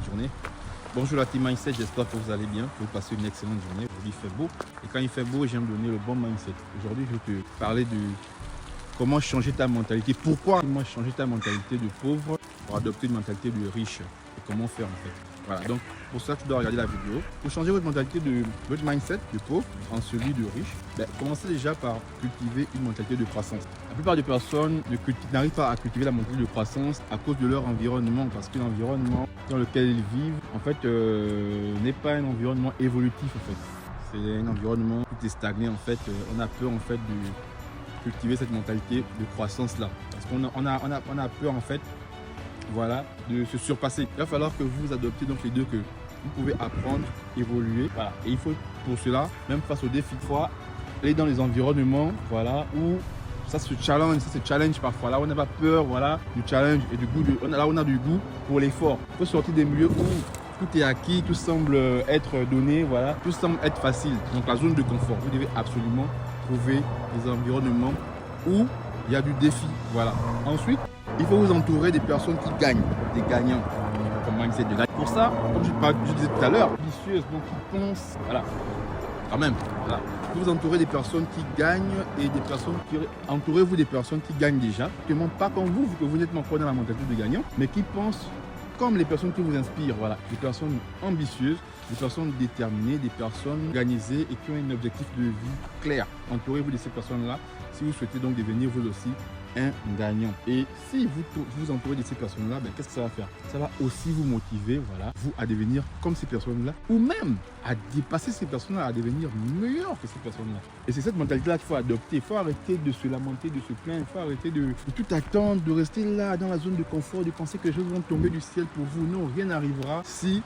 excellente journée. Bonjour la team Mindset, j'espère que vous allez bien, que vous passez une excellente journée. Aujourd'hui il fait beau et quand il fait beau, j'aime donner le bon mindset. Aujourd'hui je vais te parler de comment changer ta mentalité. Pourquoi changer ta mentalité de pauvre pour adopter une mentalité de riche et comment faire en fait. Voilà, donc pour ça tu dois regarder la vidéo. Pour changer votre mentalité de votre mindset de pauvre en celui de riche, commencez déjà par cultiver une mentalité de croissance. La plupart des personnes n'arrivent pas à cultiver la mentalité de croissance à cause de leur environnement, parce que l'environnement dans lequel ils vivent en fait n'est pas un environnement évolutif en fait. C'est un environnement qui est stagné en fait. On a peur en fait de cultiver cette mentalité de croissance là, parce qu'on a peur en fait, voilà, de se surpasser. Il va falloir que vous adoptiez donc les deux, que vous pouvez apprendre, évoluer, voilà. Et il faut pour cela, même face aux défis, aller dans les environnements, voilà, où ça se challenge parfois. Là on n'a pas peur, voilà, du challenge et du goût, là on a du goût pour l'effort. Il faut sortir des milieux où tout est acquis, tout semble être donné, voilà, tout semble être facile. Donc la zone de confort, vous devez absolument trouver des environnements où il y a du défi, voilà. Ensuite, il faut vous entourer des personnes qui gagnent, des gagnants, comme mindset de gagnant. Pour ça, comme je disais tout à l'heure, ambitieuses, donc qui pensent, voilà, quand même, voilà. Vous entourez des personnes qui gagnent et des personnes qui entourez-vous des personnes qui gagnent déjà, pas comme vous, vu que vous n'êtes pas encore dans la mentalité de gagnant, mais qui pensent comme les personnes qui vous inspirent, voilà, des personnes ambitieuses, des personnes déterminées, des personnes organisées et qui ont un objectif de vie clair. Entourez-vous de ces personnes-là si vous souhaitez donc devenir vous aussi un gagnant. Et si vous entourez de ces personnes-là, qu'est-ce que ça va faire? Ça va aussi vous motiver, voilà, vous à devenir comme ces personnes-là, ou même à dépasser ces personnes-là, à devenir meilleur que ces personnes-là. Et c'est cette mentalité-là qu'il faut adopter. Il faut arrêter de se lamenter, de se plaindre, il faut arrêter de tout attendre, de rester là dans la zone de confort, de penser que les choses vont tomber du ciel pour vous. Non, rien n'arrivera si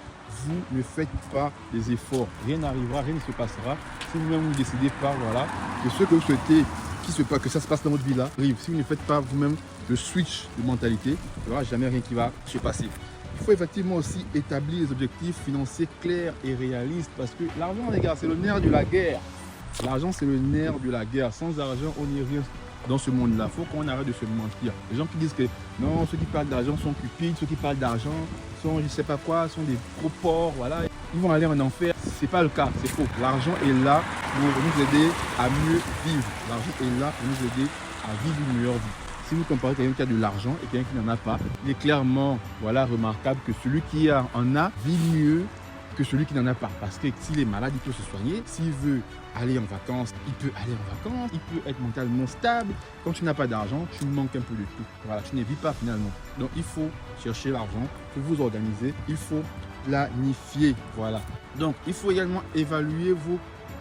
vous ne faites pas des efforts. Rien n'arrivera, rien ne se passera si vous-même vous décidez pas, voilà, que ce que vous souhaitez que ça se passe dans votre vie là arrive. Si vous ne faites pas vous-même le switch de mentalité, il n'y aura jamais rien qui va se passer. Il faut effectivement aussi établir des objectifs financiers clairs et réalistes, parce que l'argent, les gars, c'est le nerf de la guerre. L'argent, c'est le nerf de la guerre. Sans argent, on n'y est rien dans ce monde-là. Il faut qu'on arrête de se mentir. Les gens qui disent que non, ceux qui parlent d'argent sont cupides, ceux qui parlent d'argent sont je ne sais pas quoi, sont des gros porcs, voilà. Ils vont aller en enfer. C'est pas le cas, c'est faux. L'argent est là pour nous aider à mieux vivre. L'argent est là pour nous aider à vivre une meilleure vie. Si vous comparez quelqu'un qui a de l'argent et quelqu'un qui n'en a pas, il est clairement, voilà, remarquable que celui qui en a vit mieux que celui qui n'en a pas. Parce que s'il est malade, il peut se soigner. S'il veut aller en vacances, il peut aller en vacances. Il peut être mentalement stable. Quand tu n'as pas d'argent, tu manques un peu de tout. Voilà, tu ne vis pas finalement. Donc il faut chercher l'argent, il faut vous organiser, il faut planifier. Voilà. Donc il faut également évaluer vos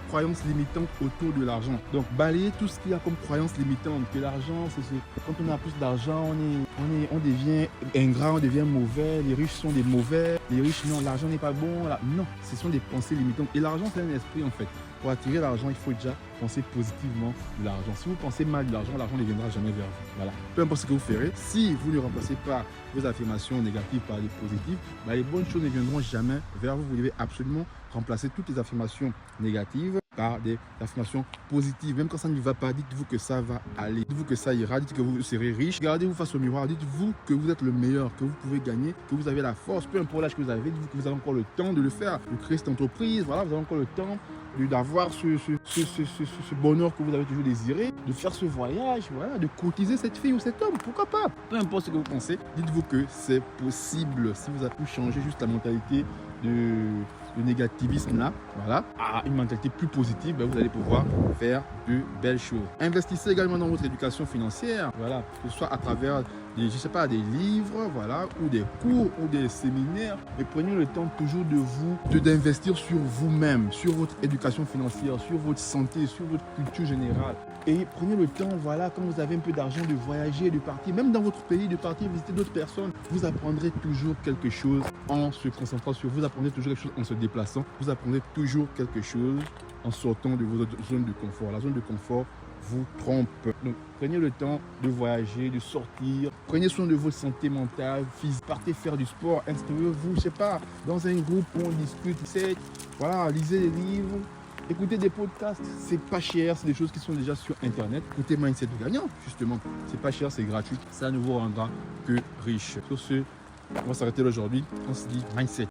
croyances limitantes autour de l'argent. Donc balayer tout ce qu'il y a comme croyances limitantes, que l'argent, quand on a plus d'argent, on devient ingrat, on devient mauvais, les riches sont des mauvais, les riches non, l'argent n'est pas bon. Là. Non, ce sont des pensées limitantes. Et l'argent, c'est un esprit en fait. Pour attirer l'argent, il faut déjà penser positivement de l'argent. Si vous pensez mal de l'argent ne viendra jamais vers vous. Voilà. Peu importe ce que vous ferez, si vous ne remplacez pas vos affirmations négatives par des positives, les bonnes choses ne viendront jamais vers vous. Vous devez absolument remplacer toutes les affirmations négatives par des affirmations positives. Même quand ça ne va pas, dites-vous que ça va aller. Dites-vous que ça ira, dites que vous serez riche. Regardez-vous face au miroir, dites-vous que vous êtes le meilleur, que vous pouvez gagner, que vous avez la force, peu importe l'âge que vous avez, dites-vous que vous avez encore le temps de le faire, de créer cette entreprise, voilà, vous avez encore le temps d'avoir ce bonheur que vous avez toujours désiré, de faire ce voyage, voilà, de courtiser cette fille ou cet homme, pourquoi pas? Peu importe ce que vous pensez, dites-vous que c'est possible. Si vous avez pu changer juste la mentalité de négativisme là, voilà, à une mentalité plus positive, vous allez pouvoir faire de belles choses. Investissez également dans votre éducation financière, voilà, que ce soit à travers des, je sais pas, des livres, voilà, ou des cours ou des séminaires, et prenez le temps toujours d'investir sur vous-même, sur votre éducation financière, sur votre santé, sur votre culture générale. Et prenez le temps, voilà, quand vous avez un peu d'argent, de voyager, de partir, même dans votre pays, de partir visiter d'autres personnes. Vous apprendrez toujours quelque chose en se concentrant sur vous, vous apprendrez toujours quelque chose en se déplaçant, vous apprendrez toujours quelque chose en sortant de votre zone de confort. La zone de confort vous trompe. Donc, prenez le temps de voyager, de sortir. Prenez soin de votre santé mentale, physique. Partez faire du sport, inscrivez-vous, je sais pas, dans un groupe où on discute, voilà, lisez des livres. Écoutez des podcasts, c'est pas cher, c'est des choses qui sont déjà sur internet. Écoutez Mindset de gagnant, justement, c'est pas cher, c'est gratuit, ça ne vous rendra que riche. Sur ce, on va s'arrêter aujourd'hui, on se dit Mindset.